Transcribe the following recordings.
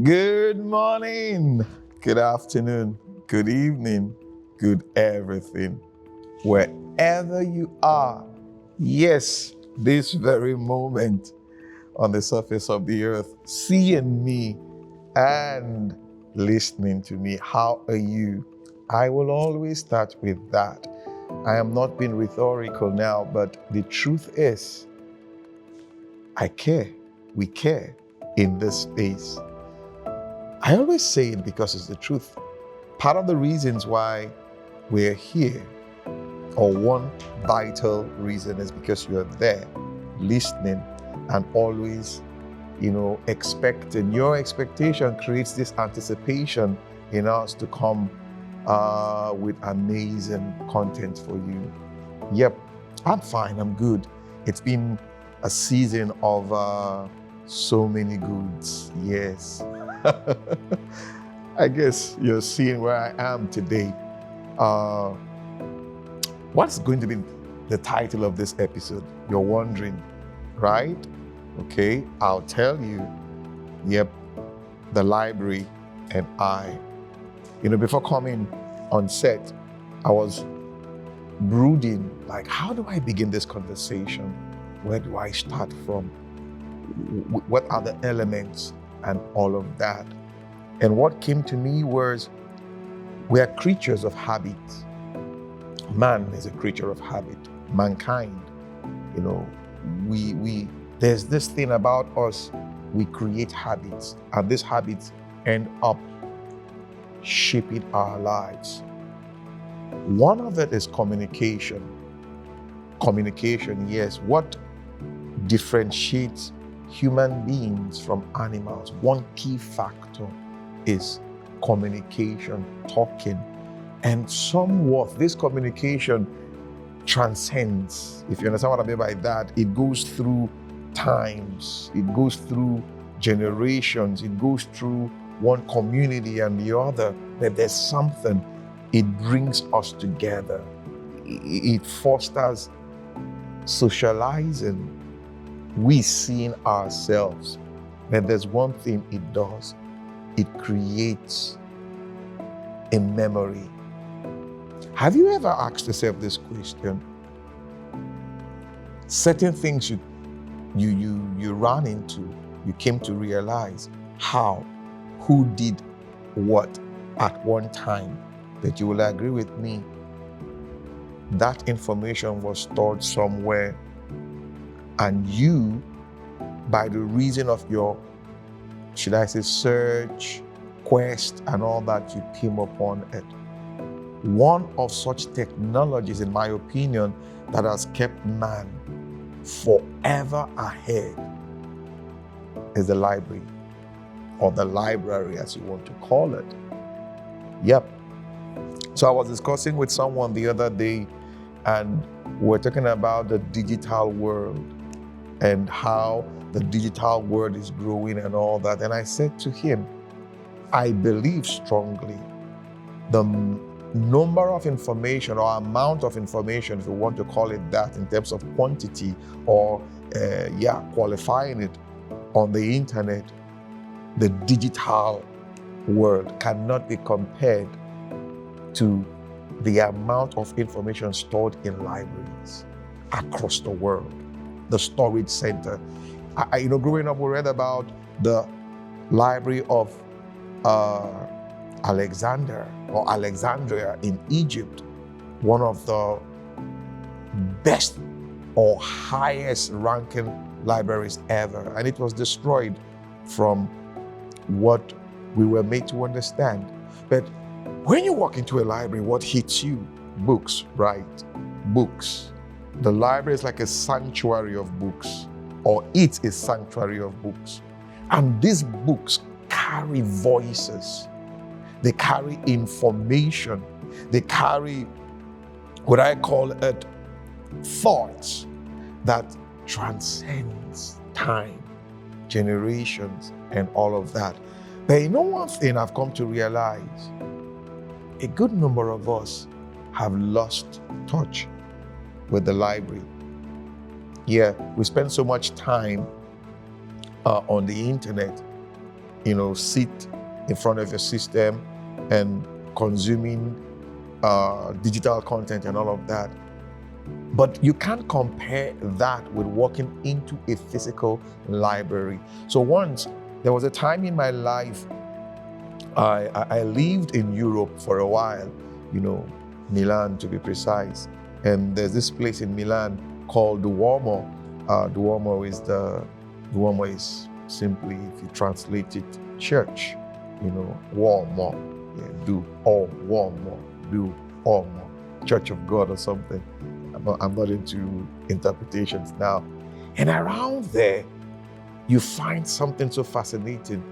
Good morning, good afternoon, good evening, good everything. Wherever you are, yes, this very moment on the surface of the earth, seeing me and listening to me. How are you? I will always start with that. I am not being rhetorical now, but the truth is, I care. We care in this space. I always say it because it's the truth. Part of the reasons why we're here, or one vital reason, is because you're there listening and always, expecting. Your expectation creates this anticipation in us to come with amazing content for you. Yep, I'm fine, I'm good. It's been a season of so many goods, yes. I guess you're seeing where I am today. What's going to be the title of this episode? You're wondering, right? Okay, I'll tell you. Yep, the library and I. Before coming on set, I was brooding, like, how do I begin this conversation? Where do I start from? What are the elements and all of that? And what came to me was, we are creatures of habit. Man is a creature of habit. Mankind, there's this thing about us, we create habits, and these habits end up shaping our lives. One of it is communication. Communication, yes. What differentiates human beings from animals? One key factor is communication, talking. And somewhat, this communication transcends. If you understand what I mean by that, it goes through times, it goes through generations, it goes through one community and the other. But there's something, it brings us together. It fosters socializing, we seeing ourselves. But there's one thing it does. It creates a memory. Have you ever asked yourself this question? Certain things you ran into, you came to realize how, who did what at one time, that you will agree with me, that information was stored somewhere, and you, by the reason of your, should I say, search, quest, and all that, you came upon it. One of such technologies, in my opinion, that has kept man forever ahead is the library, or the library as you want to call it. Yep. So I was discussing with someone the other day, and we're talking about the digital world and how the digital world is growing and all that. And I said to him, I believe strongly the number of information, or amount of information, if you want to call it that, in terms of quantity, or qualifying it on the internet, the digital world cannot be compared to the amount of information stored in libraries across the world, the storage center. Growing up, we read about the library of Alexandria in Egypt, one of the best or highest ranking libraries ever. And it was destroyed from what we were made to understand. But when you walk into a library, what hits you? Books, right? Books. The library is like a sanctuary of books, or it's a sanctuary of books. And these books carry voices. They carry information. They carry what I call it thoughts that transcends time, generations, and all of that. But one thing I've come to realize, a good number of us have lost touch with the library. Yeah, we spend so much time on the internet, sit in front of your system and consuming digital content and all of that. But you can't compare that with walking into a physical library. So once, there was a time in my life, I lived in Europe for a while, Milan to be precise. And there's this place in Milan called Duomo. Duomo is simply, if you translate it, church, Uomo, Duomo, Church of God or something. I'm not into interpretations now. And around there, you find something so fascinating,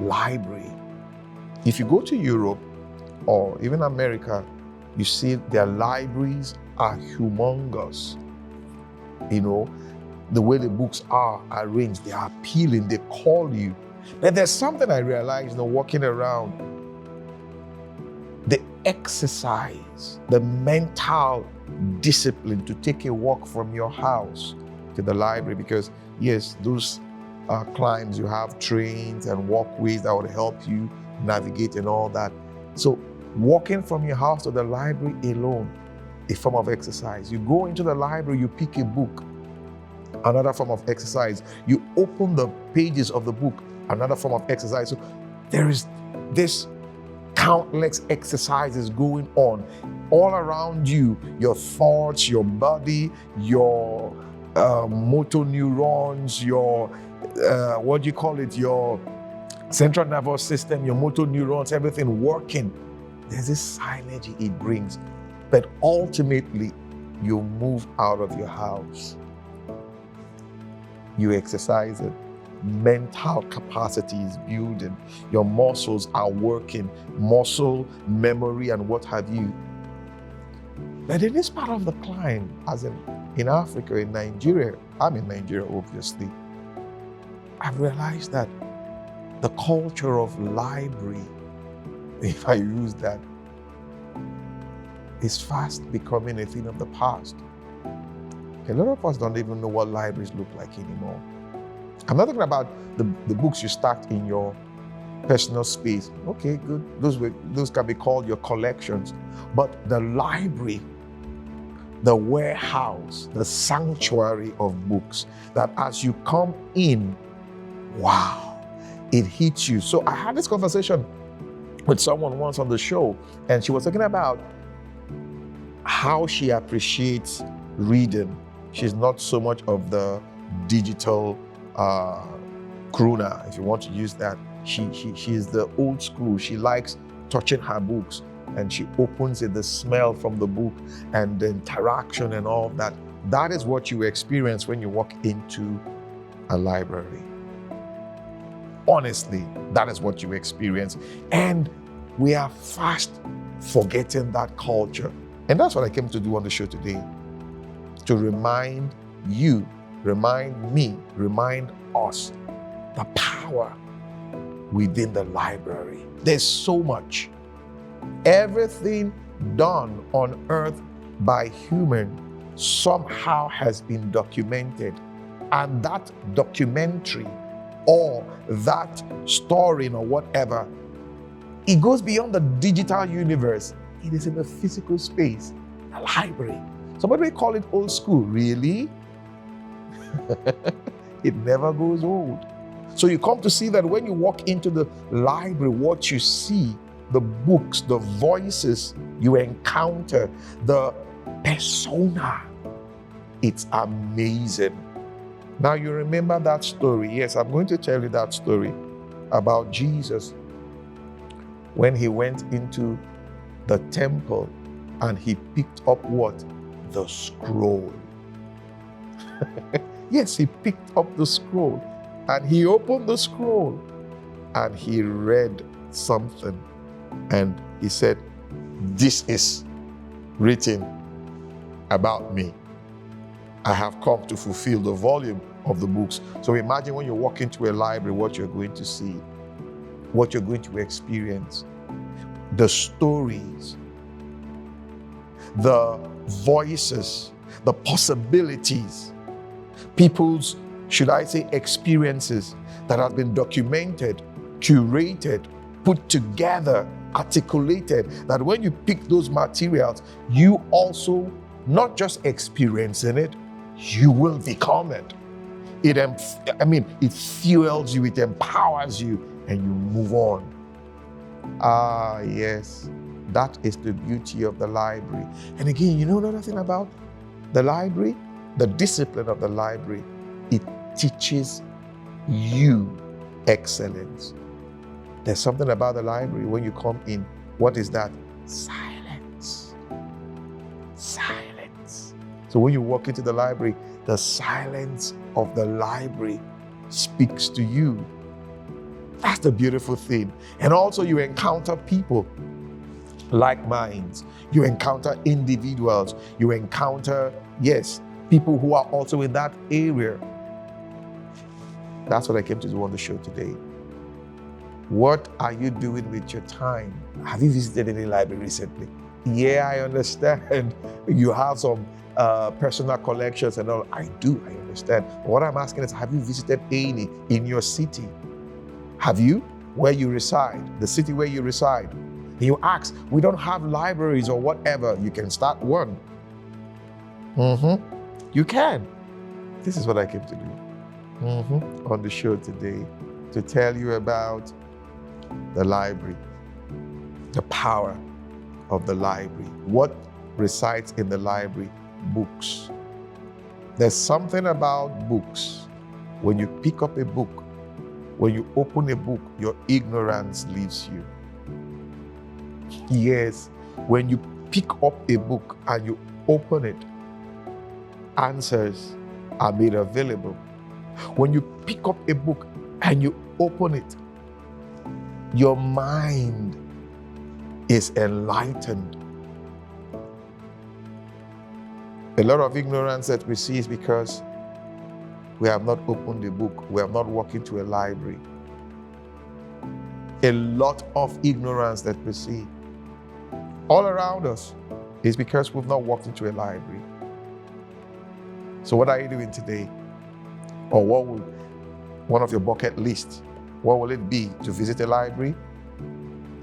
library. If you go to Europe or even America, you see their libraries are humongous. The way the books are arranged, they are appealing, they call you. But there's something I realized, walking around, the exercise, the mental discipline to take a walk from your house to the library, because yes, those climbs, you have trains and walkways that would help you navigate and all that. So walking from your house to the library alone, a form of exercise. You go into the library, you pick a book, another form of exercise. You open the pages of the book, another form of exercise. So there is this countless exercises going on all around you, your thoughts, your body, your motor neurons, your your central nervous system, your motor neurons, everything working. There's this synergy it brings. But ultimately, you move out of your house. You exercise it. Mental capacity is building. Your muscles are working. Muscle memory and what have you. But in this part of the climb, as in Africa, in Nigeria, I'm in Nigeria, obviously, I've realized that the culture of library, if I use that, is fast becoming a thing of the past. A lot of us don't even know what libraries look like anymore. I'm not talking about the books you stacked in your personal space. Okay, good. Those can be called your collections. But the library, the warehouse, the sanctuary of books, that as you come in, wow, it hits you. So I had this conversation with someone once on the show, and she was talking about how she appreciates reading. She's not so much of the digital crooner, if you want to use that. She's the old school. She likes touching her books, and she opens it, the smell from the book and the interaction and all of that. That is what you experience when you walk into a library. Honestly, that is what you experience. And we are fast forgetting that culture. And that's what I came to do on the show today. To remind you, remind me, remind us the power within the library. There's so much. Everything done on earth by human somehow has been documented. And that documentary or that story or whatever, it goes beyond the digital universe. It is in the physical space, the library. Somebody may call it old school. Really? It never goes old. So you come to see that when you walk into the library, what you see, the books, the voices you encounter, the persona, it's amazing. Now you remember that story. Yes, I'm going to tell you that story about Jesus when he went into the temple and he picked up what? The scroll. Yes, he picked up the scroll and he opened the scroll and he read something and he said, "This is written about me. I have come to fulfill the volume of the books." So imagine when you walk into a library, what you're going to see, what you're going to experience, the stories, the voices, the possibilities, people's should I say, experiences that have been documented, curated, put together, articulated, that when you pick those materials, you also not just experiencing it, you will become it. It fuels you, it empowers you, and you move on. Ah, yes, that is the beauty of the library. And again, you know another thing about the library? The discipline of the library, it teaches you excellence. There's something about the library when you come in. What is that? Silence. Silence. So when you walk into the library, the silence of the library speaks to you. That's the beautiful thing. And also you encounter people like minds. You encounter individuals. You encounter, yes, people who are also in that area. That's what I came to do on the show today. What are you doing with your time? Have you visited any library recently? Yeah, I understand. You have some personal collections and all. I understand. But what I'm asking is, have you visited any in your city? Have you? Where you reside, the city where you reside. And you ask, we don't have libraries or whatever. You can start one. You can. This is what I came to do on the show today, to tell you about the library, the power of the library. What resides in the library? Books. There's something about books. When you pick up a book, when you open a book, your ignorance leaves you. Yes, when you pick up a book and you open it, answers are made available. When you pick up a book and you open it, your mind is enlightened. A lot of ignorance that we see is because we have not opened a book, we have not walked into a library. A lot of ignorance that we see all around us is because we've not walked into a library. So what are you doing today? Or what will one of your bucket lists, what will it be? To visit a library?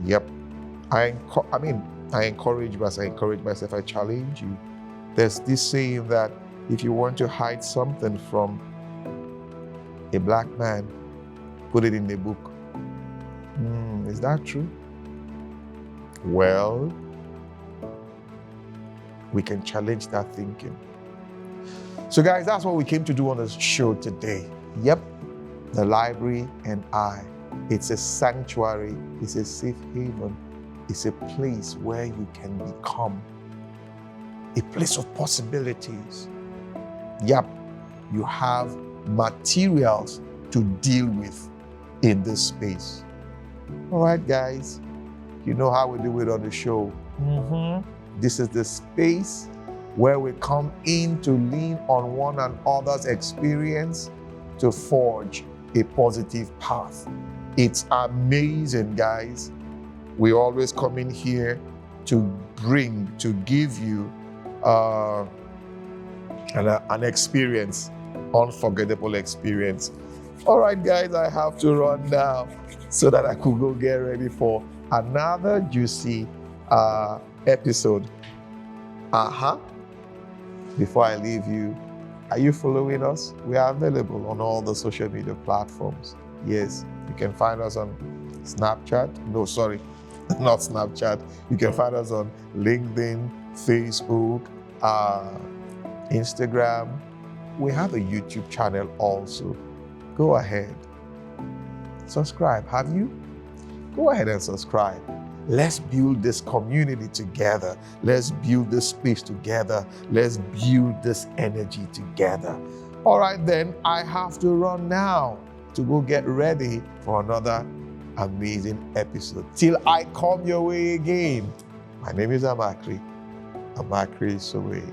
Yep. I encourage you, as I encourage myself, I challenge you. There's this saying that if you want to hide something from a black man, put it in the book. Is that true? Well, we can challenge that thinking. So guys, that's what we came to do on this show today. Yep, the library and I. It's a sanctuary, it's a safe haven, it's a place where you can become a place of possibilities. Yep, you have materials to deal with in this space. All right, guys, you know how we do it on the show. This is the space where we come in to lean on one another's experience to forge a positive path. It's amazing, guys. We always come in here to give you an experience, unforgettable experience. All right, guys, I have to run now so that I could go get ready for another juicy episode. Before I leave you, are you following us? We are available on all the social media platforms. Yes, you can find us on Snapchat. No, sorry, not Snapchat. You can find us on LinkedIn, Facebook, Instagram. We have a YouTube channel also. Go ahead. Subscribe. Have you? Go ahead and subscribe. Let's build this community together. Let's build this space together. Let's build this energy together. All right, then, I have to run now to go get ready for another amazing episode. Till I come your way again. My name is Amachree Isoboye.